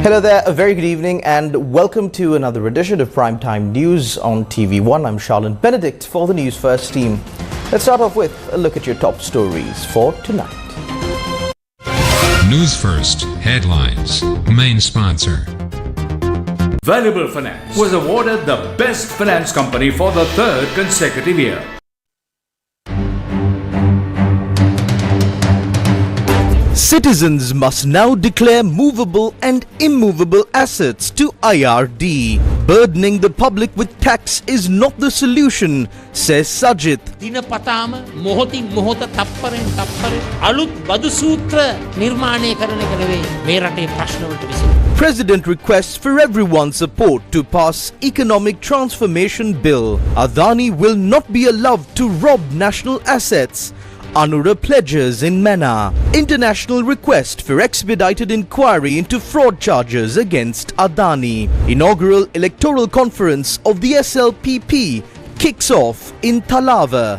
Hello there, a very good evening and welcome to another edition of Primetime News on TV1. I'm Charlotte Benedict for the Newsfirst team. Let's start off with a look at your top stories for tonight. Newsfirst headlines. Main sponsor. Valuable Finance was awarded the Best Finance Company for the third consecutive year. Citizens must now declare movable and immovable assets to IRD. Burdening the public with tax is not the solution, says Sajid. දිනපතාම මොහොතින් මොහොත තප්පරෙන් තප්පරෙන් අලුත් බදු සූත්‍ර නිර්මාණය කරන එක නෙවෙයි මේ රටේ ප්‍රශ්නවලට විසඳුම. President requests for everyone's support to pass economic transformation bill. Adani will not be allowed to rob national assets. Anura pledges in Mena. International request for expedited inquiry into fraud charges against Adani. Inaugural electoral conference of the SLPP kicks off in Thalava.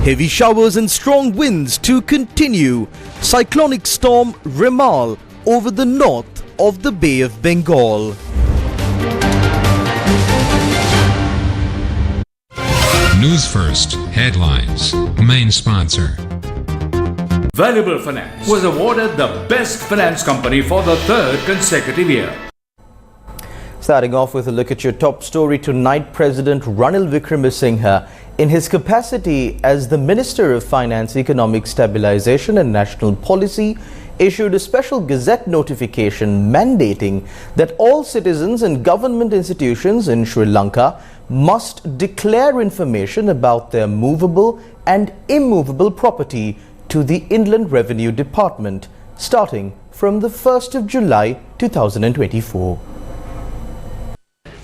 Heavy showers and strong winds to continue. Cyclonic storm Remal over the north of the Bay of Bengal. Newsfirst headlines. Main sponsor. Valuable Finance was awarded the Best Finance Company for the third consecutive year. Starting off with a look at your top story tonight, President Ranil Wickremesinghe, in his capacity as the Minister of Finance, Economic Stabilization and National Policy, issued a special Gazette notification mandating that all citizens and government institutions in Sri Lanka must declare information about their movable and immovable property to the Inland Revenue Department starting from the 1st of July 2024.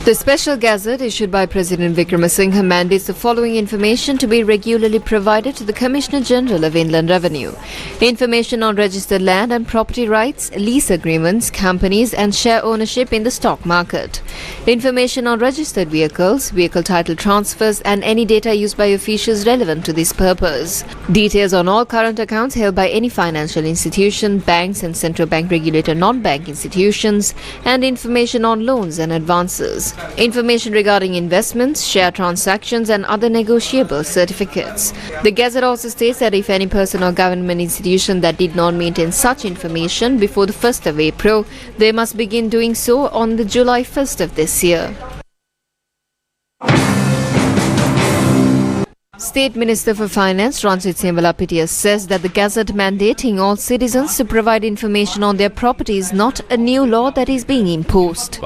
The special gazette issued by President Wickremesinghe mandates the following information to be regularly provided to the Commissioner General of Inland Revenue. Information on registered land and property rights, lease agreements, companies and share ownership in the stock market. Information on registered vehicles, vehicle title transfers and any data used by officials relevant to this purpose. Details on all current accounts held by any financial institution, banks and central bank regulated non-bank institutions, and information on loans and advances. Information regarding investments, share transactions and other negotiable certificates. The Gazette also states that if any person or government institution that did not maintain such information before the 1st of April, they must begin doing so on the July 1st of this year. State Minister for Finance Ranjit Sembalapitiya says that the Gazette mandating all citizens to provide information on their property is not a new law that is being imposed.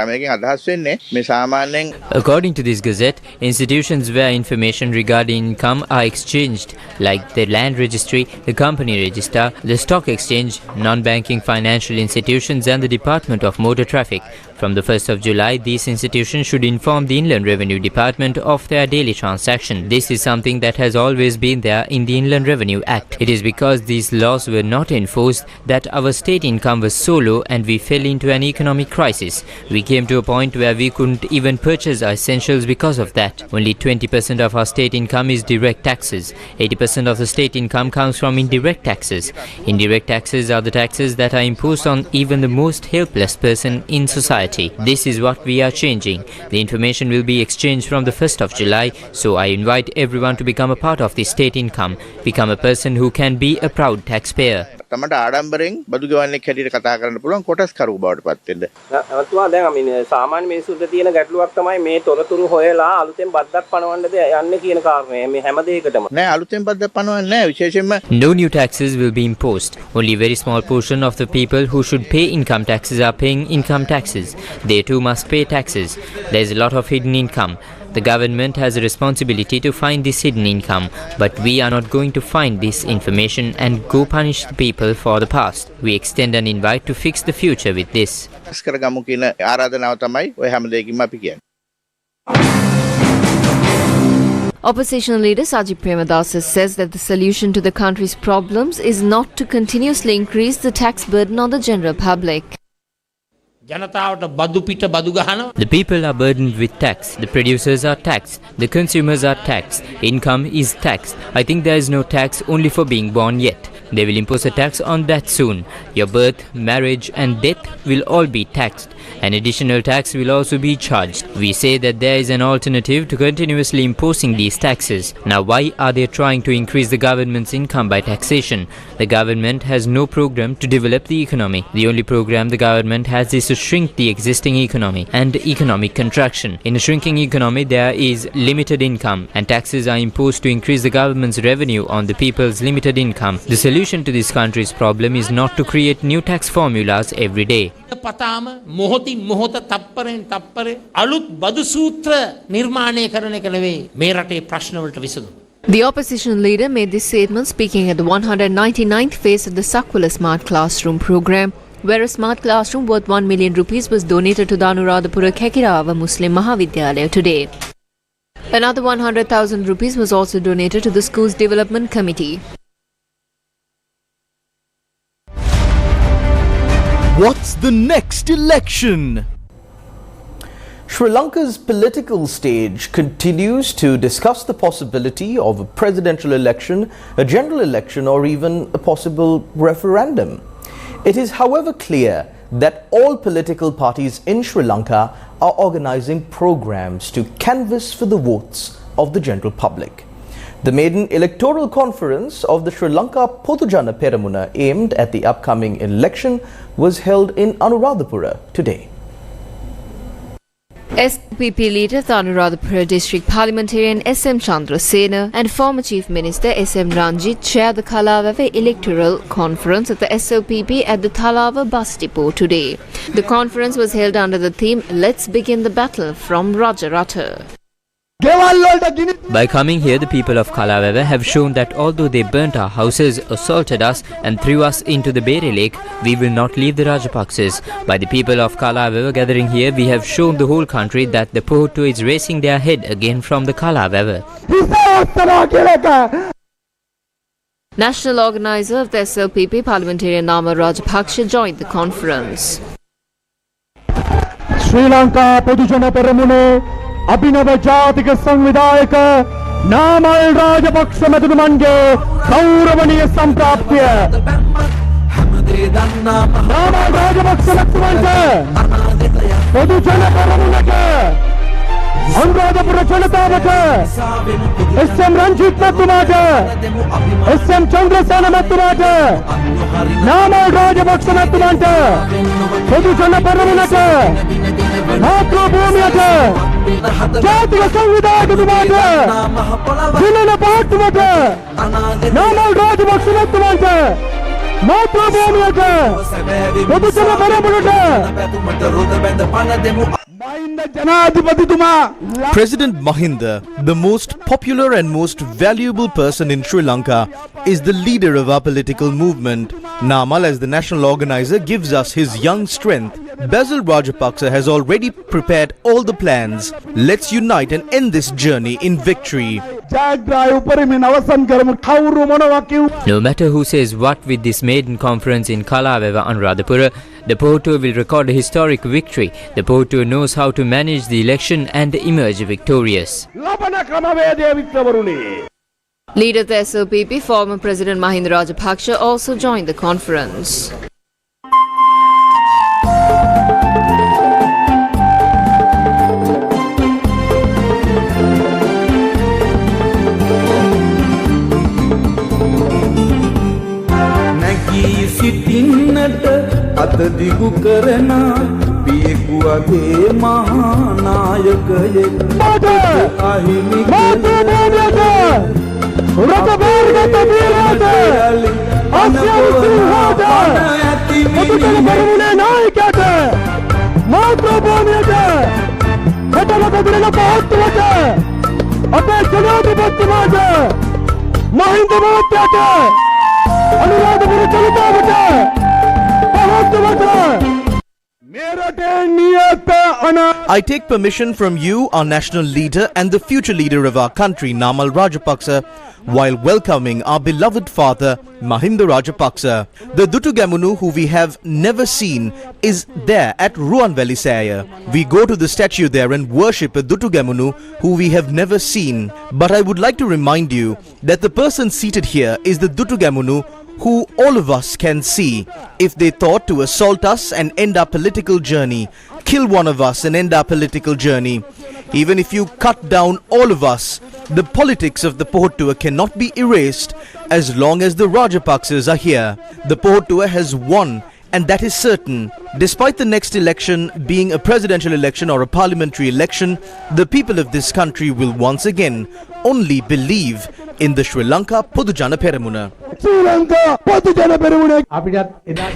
According to this Gazette, institutions where information regarding income are exchanged, like the land registry, the company register, the stock exchange, non-banking financial institutions and the Department of Motor Traffic. From the 1st of July, these institutions should inform the Inland Revenue Department of their daily transaction. This is something that has always been there in the Inland Revenue Act. It is because these laws were not enforced that our state income was so low and we fell into an economic crisis. We came to a point where we couldn't even purchase our essentials because of that. Only 20% of our state income is direct taxes. 80% of the state income comes from indirect taxes. Indirect taxes are the taxes that are imposed on even the most helpless person in society. This is what we are changing. The information will be exchanged from the 1st of July, so I invite everyone to become a part of the state income, become a person who can be a proud taxpayer. තමට ආඩම්බරෙන් බදු ගෙවන්නෙක් හැටියට කතා කරන්න පුළුවන් කොටස්කරු බවට පත් වෙන්න. නැවතුවා දැන් සාමාන්‍ය මිනිස්සුන්ට තියෙන ගැටලුවක් තමයි මේ තොරතුරු හොයලා අලුතෙන් බද්දක් පනවන්නද යන්නේ කියන කාරණය. මේ හැම දෙයකටම. නෑ අලුතෙන් බද්දක් පනවන්නේ නෑ විශේෂයෙන්ම. No new taxes will be imposed. Only a very small portion of the people who should pay income taxes are paying income taxes. They too must pay taxes. There is a lot of hidden income. The government has a responsibility to find this hidden income, but we are not going to find this information and go punish the people for the past. We extend an invite to fix the future with this. කරගමු කියන ආරාධනාව තමයි ඔය හැම දෙයකින්ම අපි කියන්නේ. Opposition leader Sajid Premadasa says that the solution to the country's problems is not to continuously increase the tax burden on the general public. The people are burdened with tax. The producers are taxed. The consumers are taxed. Income is taxed. I think there is no tax only for being born yet. They will impose a tax on that soon. Your birth, marriage and death will all be taxed. An additional tax will also be charged. We say that there is an alternative to continuously imposing these taxes. Now why are they trying to increase the government's income by taxation? The government has no program to develop the economy. The only program the government has is to shrink the existing economy and economic contraction. In a shrinking economy there is limited income and taxes are imposed to increase the government's revenue on the people's limited income. The solution to this country's problem is not to create new tax formulas every day. පතාම මොහොතින් මොහොත තප්පරෙන් තප්පරේ අලුත් බදු සූත්‍ර නිර්මාණය කරන එක නෙවෙයි මේ රටේ ප්‍රශ්නවලට විසඳුම. The opposition leader made this statement speaking at the 199th phase of the Sakwala Smart Classroom program, where a smart classroom worth 1 million rupees was donated to the Anuradhapura Kekirawa Muslim Mahavidyalaya today. Another 100,000 rupees was also donated to the school's development committee. What's the next election? Sri Lanka's political stage continues to discuss the possibility of a presidential election, a general election, or even a possible referendum. It is, however, clear that all political parties in Sri Lanka are organizing programs to canvass for the votes of the general public. The maiden electoral conference of the Sri Lanka Potujana Peramuna aimed at the upcoming election was held in Anuradhapura today. SPP leader, the Anuradhapura District Parliamentarian SM Chandrasena and former Chief Minister SM Ranjit chaired the Kalawava Electoral Conference at the SOPP at the Thalawa bus depot today. The conference was held under the theme Let's Begin the Battle from Rajarata. By coming here, the people of Kalawava have shown that although they burnt our houses, assaulted us and threw us into the Bere Lake, we will not leave the Rajapaksas. By the people of Kalawava gathering here, we have shown the whole country that the Pohotu is raising their head again from the Kalawava. National organizer of the SLPP, Parliamentarian Nama Rajapaksha, joined the conference. Sri Lanka Potujana Peramune अभिनव जातिक संविधायक नामल Rajapaksa मधुमंगे गौरवनीय संप्राप्य नामल Rajapaksa मधुमंगे पोदुजन परमुनके Anuradhapura जनतावके SM Ranjit मधुमाटे SM Chandrasen मधुमाटे नामल Rajapaksa मधुमंगे पोदुजन परमुनके मातृभूमियटे जातिक संविधायक मधुमाटे जिलेन पाटुमटे नामल Rajapaksa मधुमंगे मातृभूमियटे पोदुजन परमुनके President Mahinda, the most popular and most valuable person in Sri Lanka, is the leader of our political movement. Namal, as the national organizer, gives us his young strength. Basil Rajapaksa has already prepared all the plans. Let's unite and end this journey in victory. No matter who says what with this maiden conference in Kalawava Anuradhapura, the Pohotu will record a historic victory. The Pohotu knows how to manage the election and emerge victorious. Leader of the SLPP, former President Mahinda Rajapaksha, also joined the conference. අතදිගු කරන පියෙකුවගේ මහානායකයෙක් අහිමි I take permission from you, our national leader and the future leader of our country, Namal Rajapaksa, while welcoming our beloved father Mahinda Rajapaksa. The Dutugamunu, who we have never seen, is there at Ruanvelisaya. We go to the statue there and worship a Dutugamunu who we have never seen. But I would like to remind you that the person seated here is the Dutugamunu who all of us can see. If they thought to assault us and end our political journey, kill one of us and end our political journey, even if you cut down all of us, the politics of the Pohottuwa cannot be erased as long as the Rajapaksas are here. The Pohottuwa has won, and that is certain. Despite the next election being a presidential election or a parliamentary election, the people of this country will once again only believe in the Sri Lanka Podujana Peramuna.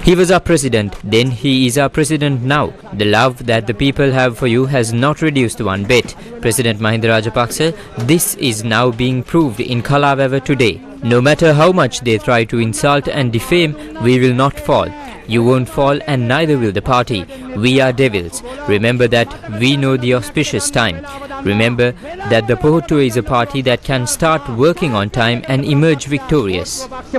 He was our president, then he is our president now. The love that the people have for you has not reduced one bit. President Mahinda Rajapaksa, this is now being proved in Kalawava today. No matter how much they try to insult and defame, we will not fall. You won't fall, and neither will the party. We are devils. Remember that we know the auspicious time. Remember that the Pohottuwa is a party that can start working on time and emerge victorious. We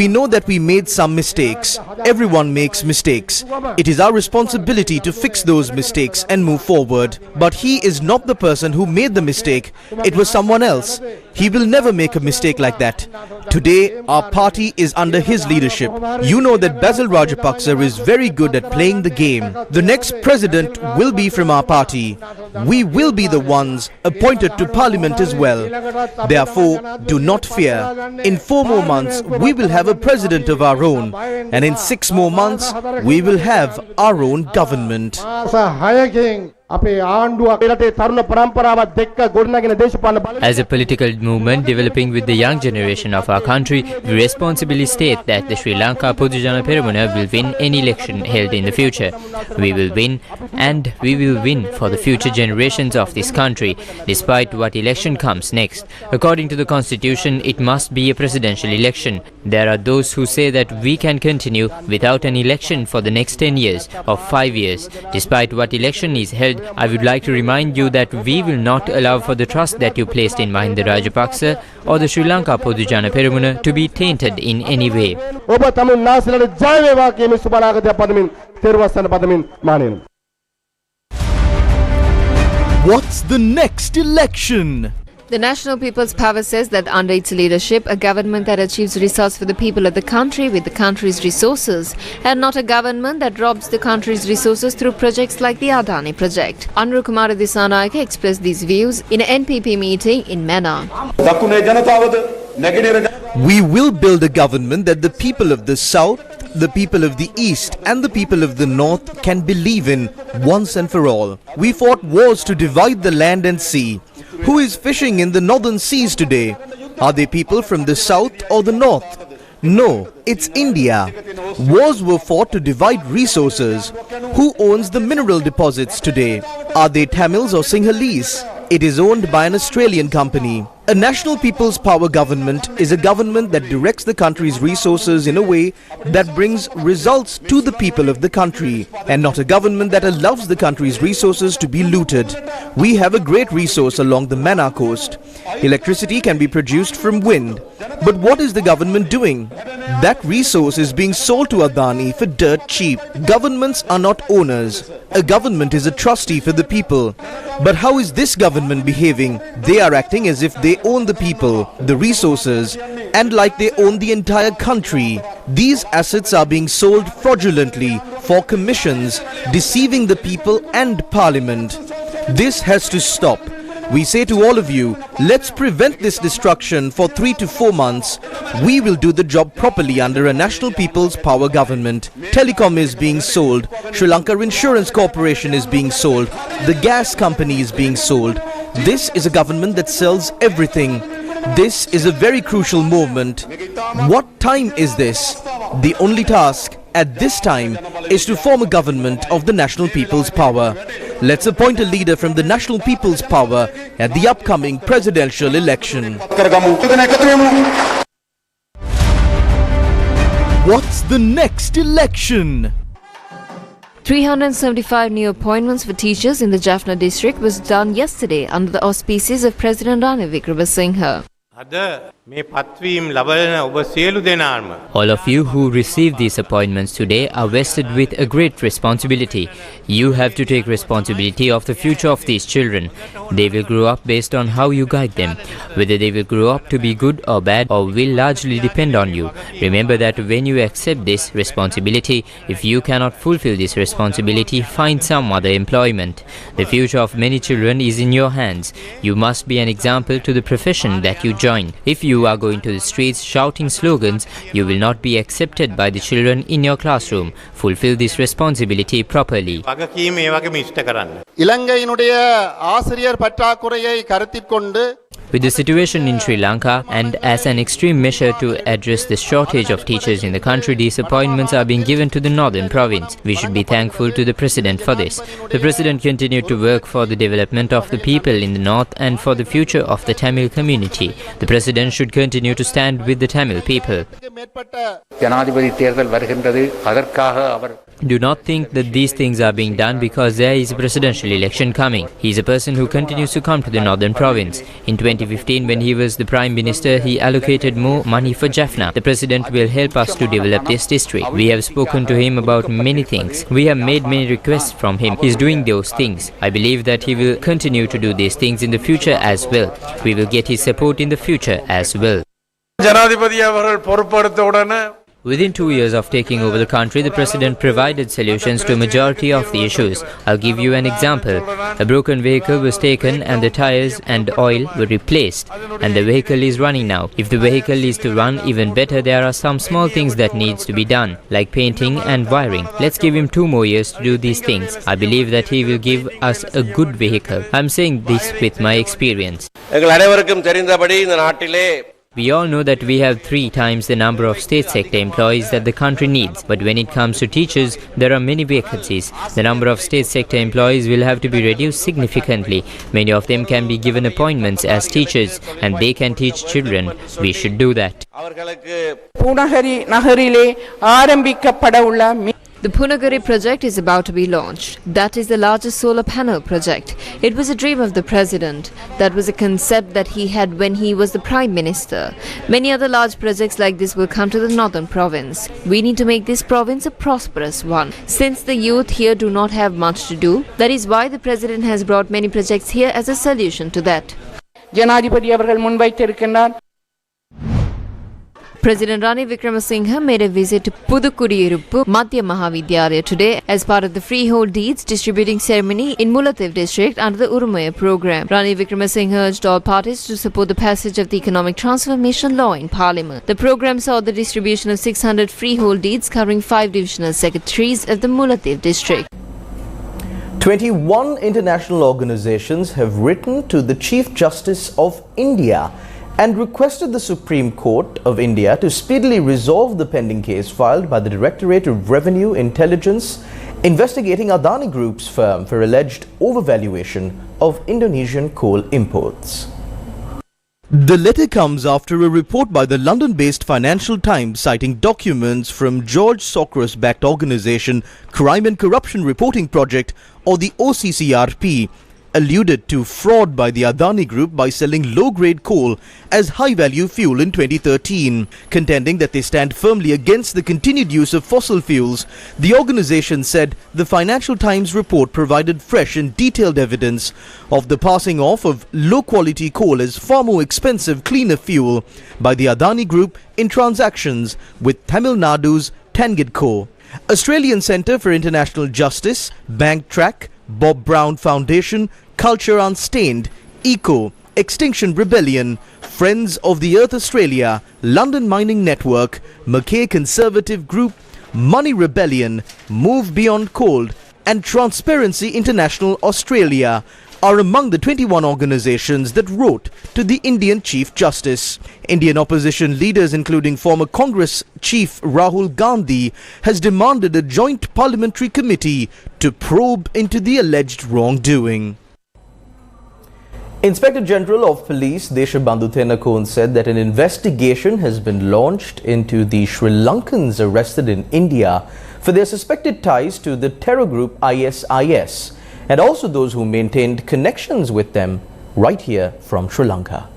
know that we made some mistakes. Everyone makes mistakes. It is our responsibility to fix those mistakes and move forward. But he is not the person who made the mistake. It was someone else. He will never make a mistake like that. Today, our party is under his leadership. You know that Basil Rajapaksa is very good at playing the game. The next president will be from our party. We will be the ones appointed to parliament as well. Therefore, do not fear. In 4 more months, we will have a president of our own. And in 6 more months, we will have our own government. As a political movement developing with the young generation of our country, we responsibly state that the Sri Lanka Podujana Peramuna will win any election held in the future. We will win, and we will win for the future generations of this country, despite what election comes next. According to the constitution, it must be a presidential election. There are those who say that we can continue without an election for the next 10 years or 5 years. Despite what election is held, I would like to remind you that we will not allow for the trust that you placed in Mahinda Rajapaksa or the Sri Lanka Podujana Peramuna to be tainted in any way. What's the next election? The National People's Power says that under its leadership, a government that achieves results for the people of the country with the country's resources, and not a government that robs the country's resources through projects like the Adani project. Anru Kumara Disanayake expressed these views in an NPP meeting in Mena. We will build a government that the people of the south, the people of the east and the people of the north can believe in once and for all. We fought wars to divide the land and sea. Who is fishing in the northern seas today? Are they people from the south or the north? No, it's India. Wars were fought to divide resources. Who owns the mineral deposits today? Are they Tamils or Sinhalese? It is owned by an Australian company. A National People's Power government is a government that directs the country's resources in a way that brings results to the people of the country, and not a government that allows the country's resources to be looted. We have a great resource along the Mannar coast. Electricity can be produced from wind. But what is the government doing? That resource is being sold to Adani for dirt cheap. Governments are not owners. A government is a trustee for the people. But how is this government behaving? They are acting as if they own the people, the resources, and like they own the entire country. These assets are being sold fraudulently for commissions, deceiving the people and parliament. This has to stop. We say to all of you, let's prevent this destruction for 3 to 4 months. We will do the job properly under a National People's Power government. Telecom is being sold. Sri Lanka Insurance Corporation is being sold. The gas company is being sold. This is a government that sells everything. This is a very crucial moment. What time is this? The only task at this time is to form a government of the National People's Power. Let's appoint a leader from the National People's Power at the upcoming presidential election. What's the next election? 375 new appointments for teachers in the Jaffna district was done yesterday under the auspices of President Ranil Wickremesinghe. All of you who received these appointments today are vested with a great responsibility. You have to take responsibility of the future of these children. They will grow up based on how you guide them. Whether they will grow up to be good or bad or will largely depend on you. Remember that when you accept this responsibility, if you cannot fulfill this responsibility, find some other employment. The future of many children is in your hands. You must be an example to the profession that you join. If you are going to the streets shouting slogans, you will not be accepted by the children in your classroom. Fulfill this responsibility properly. With the situation in Sri Lanka and as an extreme measure to address the shortage of teachers in the country, these appointments are being given to the northern province. We should be thankful to the President for this. The President continued to work for the development of the people in the north and for the future of the Tamil community. The President should continue to stand with the Tamil people. Do not think that these things are being done because there is a presidential election coming. He is a person who continues to come to the northern province. In 2015, when he was the Prime Minister, he allocated more money for Jaffna. The President will help us to develop this district. We have spoken to him about many things. We have made many requests from him. He is doing those things. I believe that he will continue to do these things in the future as well. We will get his support in the future as well. Within 2 years of taking over the country, the President provided solutions to a majority of the issues. I'll give you an example. A broken vehicle was taken and the tires and oil were replaced and the vehicle is running now. If the vehicle is to run even better, there are some small things that needs to be done, like painting and wiring. Let's give him 2 more years to do these things. I believe that he will give us a good vehicle. I'm saying this with my experience. We all know that we have 3 times the number of state sector employees that the country needs. But when it comes to teachers, there are many vacancies. The number of state sector employees will have to be reduced significantly. Many of them can be given appointments as teachers and they can teach children. We should do that. The Punagari project is about to be launched. That is the largest solar panel project. It was a dream of the President. That was a concept that he had when he was the Prime Minister. Many other large projects like this will come to the northern province. We need to make this province a prosperous one. Since the youth here do not have much to do, that is why the President has brought many projects here as a solution to that. President Ranil Wickremesinghe made a visit to Pudukudiyiruppu Madhya Mahavidyalaya today as part of the freehold deeds distributing ceremony in Bulletin district under the Urumaya program. Ranil Wickremesinghe urged all parties to support the passage of the economic transformation law in Parliament. The program saw the distribution of 600 freehold deeds covering 5 divisional secretaries of the Bulletin district. 21 international organizations have written to the Chief Justice of India and requested the Supreme Court of India to speedily resolve the pending case filed by the Directorate of Revenue Intelligence investigating Adani Group's firm for alleged overvaluation of Indonesian coal imports. The letter comes after a report by the London-based Financial Times citing documents from George Soros-backed organization Crime and Corruption Reporting Project, or the OCCRP, alluded to fraud by the Adani Group by selling low-grade coal as high-value fuel in 2013. Contending that they stand firmly against the continued use of fossil fuels, the organization said the Financial Times report provided fresh and detailed evidence of the passing off of low-quality coal as far more expensive, cleaner fuel by the Adani Group in transactions with Tamil Nadu's Tangedco. Australian Centre for International Justice, Bank Track, Bob Brown Foundation, Culture Unstained, ECO, Extinction Rebellion, Friends of the Earth Australia, London Mining Network, Mackay Conservative Group, Money Rebellion, Move Beyond Coal and Transparency International Australia are among the 21 organizations that wrote to the Indian Chief Justice. Indian opposition leaders, including former Congress Chief Rahul Gandhi, has demanded a joint parliamentary committee to probe into the alleged wrongdoing. Inspector General of Police Deshabandhu Thenakone said that an investigation has been launched into the Sri Lankans arrested in India for their suspected ties to the terror group ISIS, and also those who maintained connections with them right here from Sri Lanka.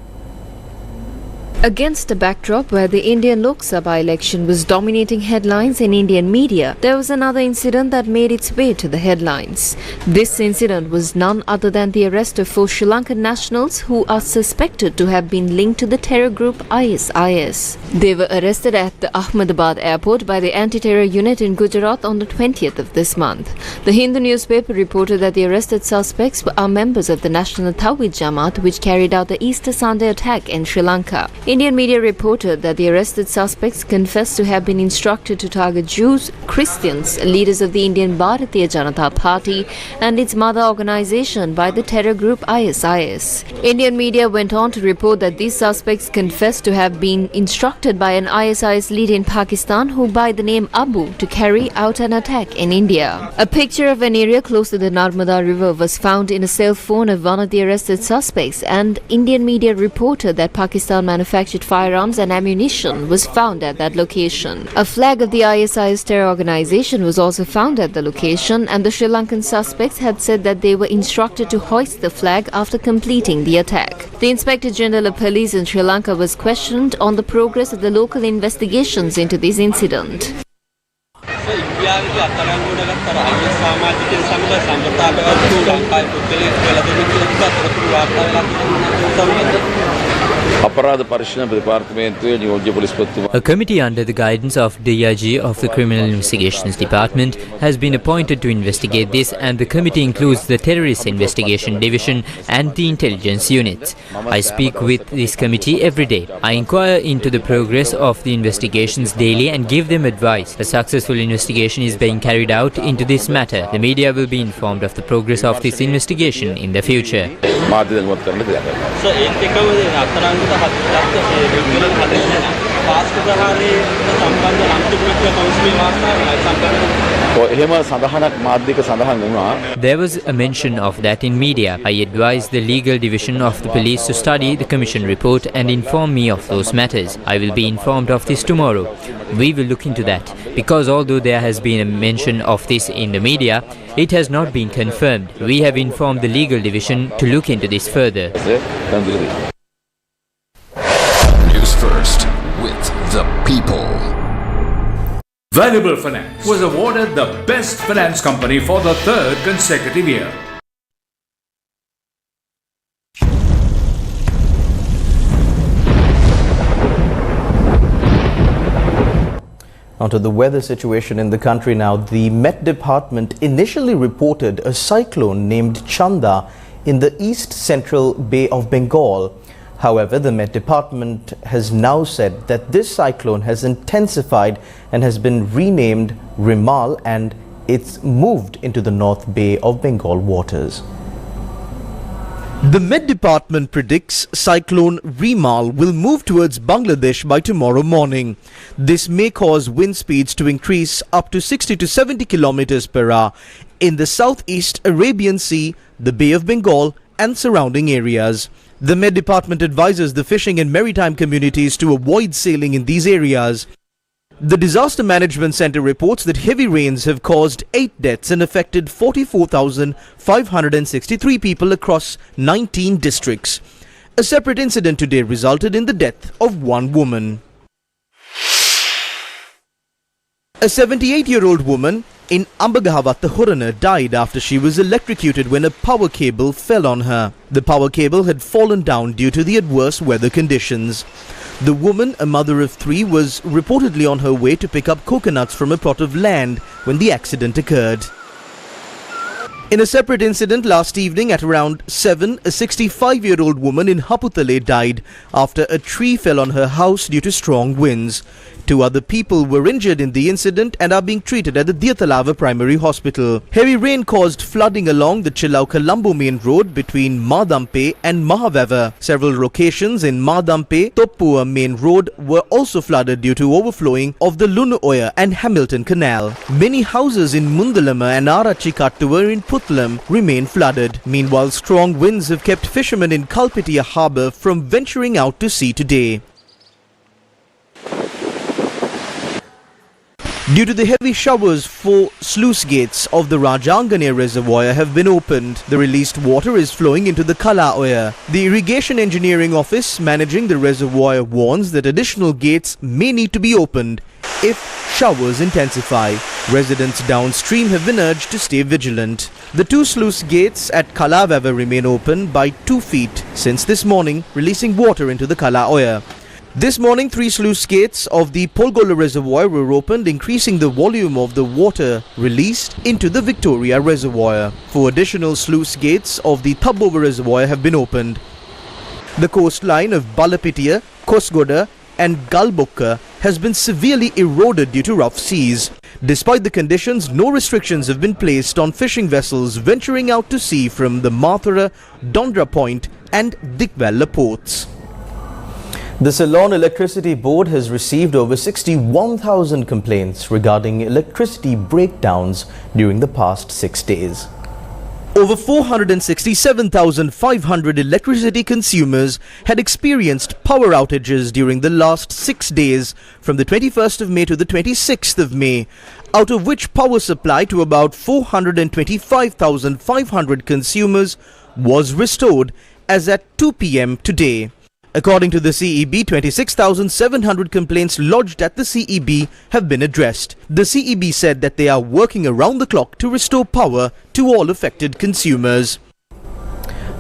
Against a backdrop where the Indian Lok Sabha election was dominating headlines in Indian media, there was another incident that made its way to the headlines. This incident was none other than the arrest of 4 Sri Lankan nationals who are suspected to have been linked to the terror group ISIS. They were arrested at the Ahmedabad airport by the anti-terror unit in Gujarat on the 20th of this month. The Hindu newspaper reported that the arrested suspects are members of the National Tawhid Jamaat, which carried out the Easter Sunday attack in Sri Lanka. Indian media reported that the arrested suspects confessed to have been instructed to target Jews, Christians, leaders of the Indian Bharatiya Janata Party and its mother organization by the terror group ISIS. Indian media went on to report that these suspects confessed to have been instructed by an ISIS leader in Pakistan who by the name Abu to carry out an attack in India. A picture of an area close to the Narmada River was found in a cell phone of one of the arrested suspects, and Indian media reported that Pakistan manufactured firearms and ammunition was found at that location. A flag of the ISIS terror organization was also found at the location, and the Sri Lankan suspects had said that they were instructed to hoist the flag after completing the attack. The Inspector General of Police in Sri Lanka was questioned on the progress of the local investigations into this incident. A committee under the guidance of DIG of the Criminal Investigations Department has been appointed to investigate this, and the committee includes the Terrorist Investigation Division and the intelligence units. I speak with this committee every day. I inquire into the progress of the investigations daily and give them advice. A successful investigation is being carried out into this matter. The media will be informed of the progress of this investigation in the future. There was a mention of that in media. I advised the legal division of the police to study the commission report and inform me of those matters. I will be informed of this tomorrow. We will look into that, because although there has been a mention of this in the media, it has not been confirmed. We have informed the legal division to look into this further. Newsfirst with the people. Valuable Finance was awarded the best finance company for the 3rd consecutive year. Onto the weather situation in the country now. The Met Department initially reported a cyclone named Chanda in the east central Bay of Bengal. However, the Met Department has now said that this cyclone has intensified and has been renamed Rimal, and it's moved into the North Bay of Bengal waters. The Met Department predicts cyclone Rimal will move towards Bangladesh by tomorrow morning. This may cause wind speeds to increase up to 60 to 70 kilometers per hour in the southeast Arabian Sea, the Bay of Bengal and surrounding areas. The Met Department advises the fishing and maritime communities to avoid sailing in these areas. The Disaster Management Center reports that heavy rains have caused 8 deaths and affected 44,563 people across 19 districts. A separate incident today resulted in the death of 1 woman. A 78-year-old woman in Ambagahawatta Horana died after she was electrocuted when a power cable fell on her. The power cable had fallen down due to the adverse weather conditions. The woman, a mother of 3, was reportedly on her way to pick up coconuts from a plot of land when the accident occurred. In a separate incident last evening at around 7, a 65-year-old woman in Haputale died after a tree fell on her house due to strong winds. 2 other people were injured in the incident and are being treated at the Diatalava Primary Hospital. Heavy rain caused flooding along the Chillau-Colombo main road between Madampe and Mahaveva. Several locations in Madampe, Toppua main road were also flooded due to overflowing of the Lunuoya and Hamilton Canal. Many houses in Mundalama and Arachikattuwa in Putlam remain flooded. Meanwhile, strong winds have kept fishermen in Kalpitiya harbour from venturing out to sea today. Due to the heavy showers, 4 sluice gates of the Rajangane reservoir have been opened. The released water is flowing into the Kala Oya. The Irrigation Engineering Office managing the reservoir warns that additional gates may need to be opened if showers intensify. Residents downstream have been urged to stay vigilant. The 2 sluice gates at Kalavava remain open by 2 feet since this morning, releasing water into the Kala Oya. This morning, 3 sluice gates of the Polgola reservoir were opened, increasing the volume of the water released into the Victoria reservoir. 4 additional sluice gates of the Thabova reservoir have been opened. The coastline of Balapitia, Kosgoda and Galbokka has been severely eroded due to rough seas. Despite the conditions, no restrictions have been placed on fishing vessels venturing out to sea from the Mathura, Dondra Point and Dikwella ports. The Ceylon Electricity Board has received over 61,000 complaints regarding electricity breakdowns during the past 6 days. Over 467,500 electricity consumers had experienced power outages during the last 6 days from the 21st of May to the 26th of May, out of which power supply to about 425,500 consumers was restored as at 2 p.m. today. According to the CEB, 26,700 complaints lodged at the CEB have been addressed. The CEB said that they are working around the clock to restore power to all affected consumers.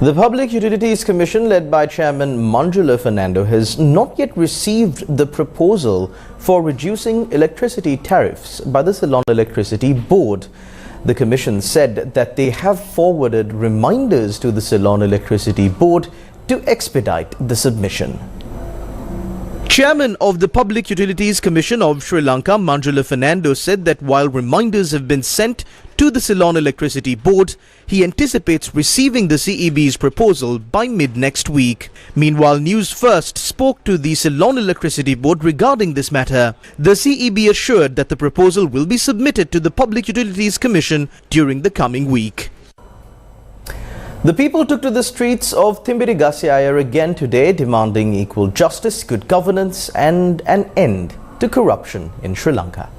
The Public Utilities Commission, led by Chairman Manjula Fernando, has not yet received the proposal for reducing electricity tariffs by the Ceylon Electricity Board. The Commission said that they have forwarded reminders to the Ceylon Electricity Board to expedite the submission. Chairman of the Public Utilities Commission of Sri Lanka, Manjula Fernando, said that while reminders have been sent to the Ceylon Electricity Board, he anticipates receiving the CEB's proposal by mid-next week. Meanwhile, Newsfirst spoke to the Ceylon Electricity Board regarding this matter. The CEB assured that the proposal will be submitted to the Public Utilities Commission during the coming week. The people took to the streets of Thimbirigasyaya again today, demanding equal justice, good governance and an end to corruption in Sri Lanka.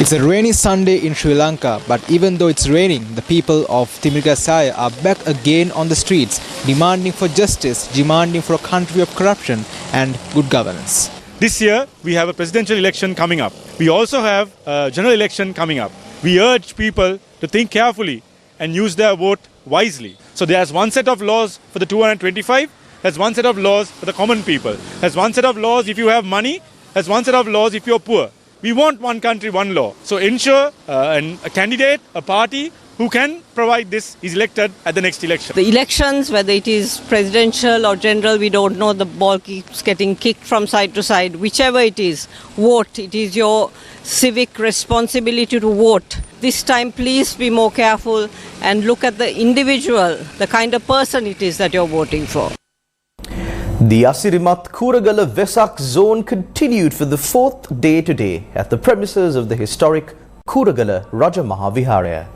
It's a rainy Sunday in Sri Lanka, but even though it's raining, the people of Thimbirigasyaya are back again on the streets, demanding for justice, demanding for a country of corruption and good governance. This year, we have a presidential election coming up. We also have a general election coming up. We urge people to think carefully and use their vote wisely. So there's one set of laws for the 225, there's one set of laws for the common people, there's one set of laws if you have money, there's one set of laws if you're poor. We want one country, one law. So ensure a candidate, a party who can provide this is elected at the next election. The elections, whether it is presidential or general, we don't know. The ball keeps getting kicked from side to side. Whichever it is, vote. It is your civic responsibility to vote. This time, please be more careful and look at the individual, the kind of person it is that you're voting for. The Asirimat Kuragala Vesak zone continued for the 4th day today at the premises of the historic Kuragala Raja Mahaviharaya.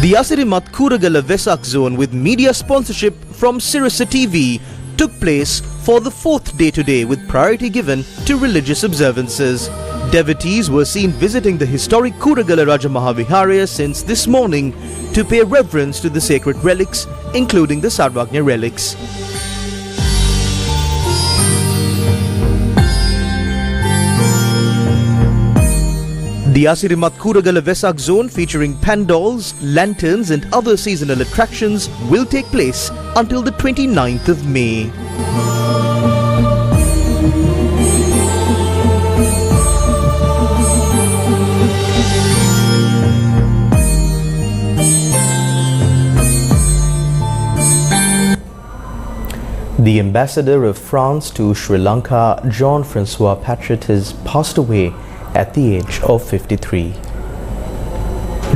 The Asirimat Kuragala Vesak zone, with media sponsorship from Sirasa TV, took place for the 4th day today with priority given to religious observances. Devotees were seen visiting the historic Kuragala Raja Mahaviharaya since this morning to pay reverence to the sacred relics, including the Sarvagnya relics. The Asirimat Kuragala Vesak zone, featuring pandals, lanterns and other seasonal attractions, will take place until the 29th of May. The ambassador of France to Sri Lanka, Jean-Francois Patchett, has passed away at the age of 53.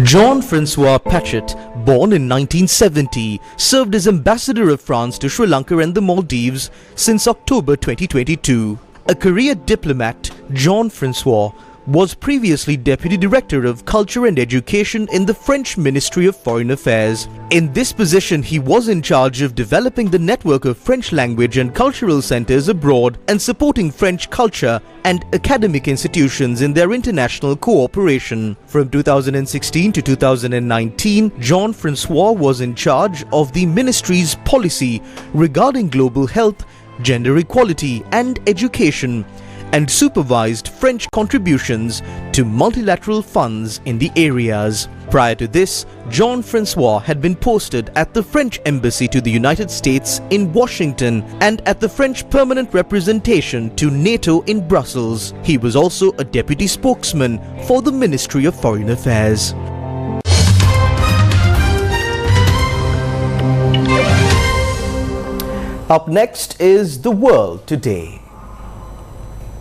Jean-Francois Patchett, born in 1970, served as ambassador of France to Sri Lanka and the Maldives since October 2022. A career diplomat, Jean-Francois was previously Deputy Director of Culture and Education in the French Ministry of Foreign Affairs. In this position, he was in charge of developing the network of French language and cultural centers abroad and supporting French culture and academic institutions in their international cooperation. From 2016 to 2019, Jean-Francois was in charge of the ministry's policy regarding global health, gender equality and education, and supervised French contributions to multilateral funds in the areas. Prior to this, Jean-Francois had been posted at the French Embassy to the United States in Washington and at the French Permanent Representation to NATO in Brussels. He was also a deputy spokesman for the Ministry of Foreign Affairs. Up next is The World Today.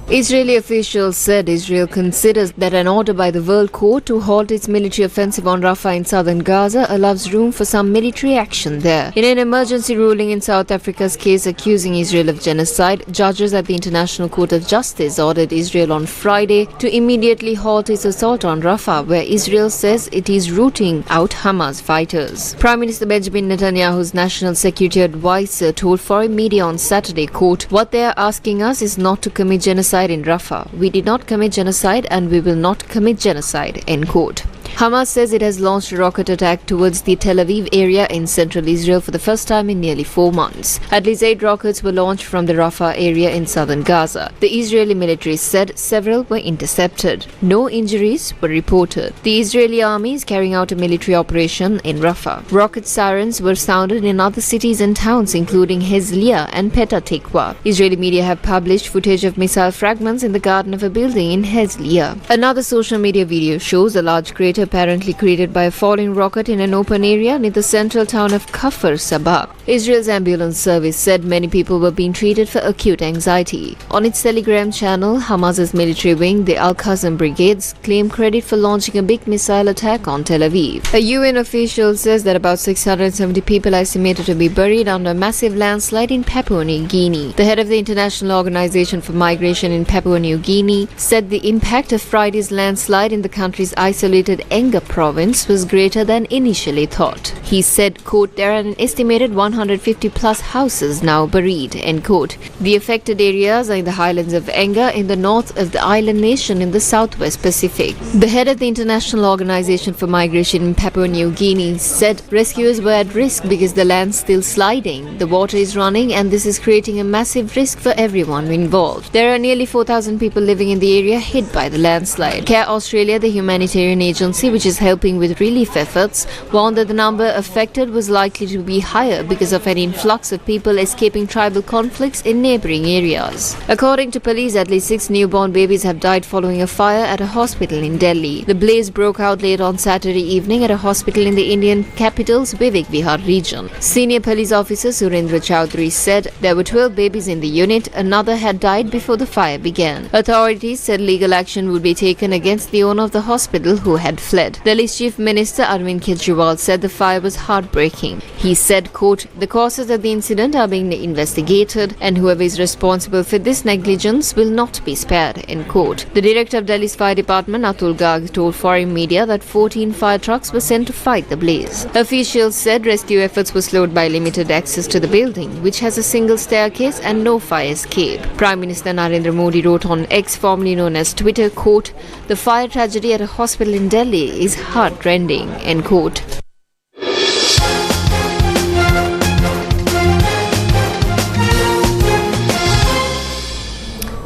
Israeli officials said Israel considers that an order by the World Court to halt its military offensive on Rafah in southern Gaza allows room for some military action there. In an emergency ruling in South Africa's case accusing Israel of genocide, judges at the International Court of Justice ordered Israel on Friday to immediately halt its assault on Rafah, where Israel says it is rooting out Hamas fighters. Prime Minister Benjamin Netanyahu's national security advisor told foreign media on Saturday, quote, "What they are asking us is not to commit genocide in Rafah. We did not commit genocide and we will not commit genocide," end quote. Hamas says it has launched a rocket attack towards the Tel Aviv area in central Israel for the first time in nearly 4 months. At least 8 rockets were launched from the Rafah area in southern Gaza. The Israeli military said several were intercepted. No injuries were reported. The Israeli army is carrying out a military operation in Rafah. Rocket sirens were sounded in other cities and towns including Herzliya and Petah Tikva. Israeli media have published footage of missile fragments in the garden of a building in Herzliya. Another social media video shows a large crater apparently created by a falling rocket in an open area near the central town of Kafr Sabah. Israel's ambulance service said many people were being treated for acute anxiety. On its Telegram channel, Hamas's military wing, the Al-Qassam Brigades, claimed credit for launching a big missile attack on Tel Aviv. A UN official says that about 670 people are estimated to be buried under a massive landslide in Papua New Guinea. The head of the International Organization for Migration in Papua New Guinea said the impact of Friday's landslide in the country's isolated Enga province was greater than initially thought. He said, quote, "There are an estimated 150 plus houses now buried," end quote. The affected areas are in the highlands of Enga in the north of the island nation in the southwest Pacific. The head of the International Organization for Migration in Papua New Guinea said rescuers were at risk because the land's still sliding, the water is running, and this is creating a massive risk for everyone involved. There are nearly 4,000 people living in the area hit by the landslide. Care Australia, the humanitarian agency which is helping with relief efforts, warned that the number affected was likely to be higher because of an influx of people escaping tribal conflicts in neighboring areas. According to police, at least 6 newborn babies have died following a fire at a hospital in Delhi. The blaze broke out late on Saturday evening at a hospital in the Indian capital's Vivek Vihar region. Senior police officer Surendra Chowdhury said there were 12 babies in the unit. Another had died before the fire began. Authorities said legal action would be taken against the owner of the hospital who had fled. Delhi's Chief Minister Arvind Kejriwal said the fire was heartbreaking. He said, quote, "The causes of the incident are being investigated and whoever is responsible for this negligence will not be spared," end quote. The director of Delhi's fire department, Atul Garg, told foreign media that 14 fire trucks were sent to fight the blaze. Officials said rescue efforts were slowed by limited access to the building, which has a single staircase and no fire escape. Prime Minister Narendra Modi wrote on X, formerly known as Twitter, quote, "The fire tragedy at a hospital in Delhi is heartrending," end quote.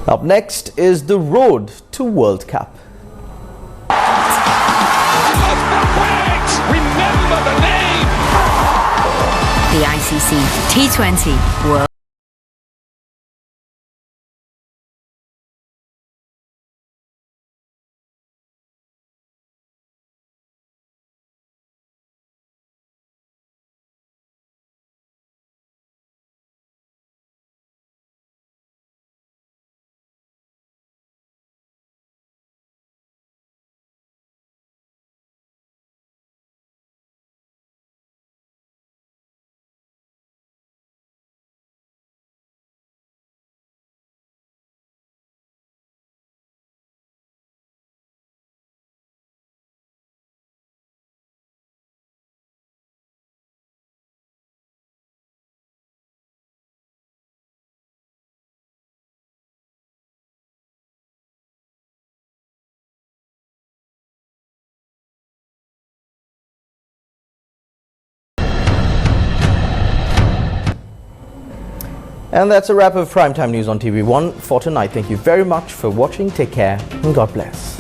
Up next is the road to World Cup. Remember the name! The ICC T20 World And that's a wrap of Primetime News on TV1 for tonight. Thank you very much for watching. Take care and God bless.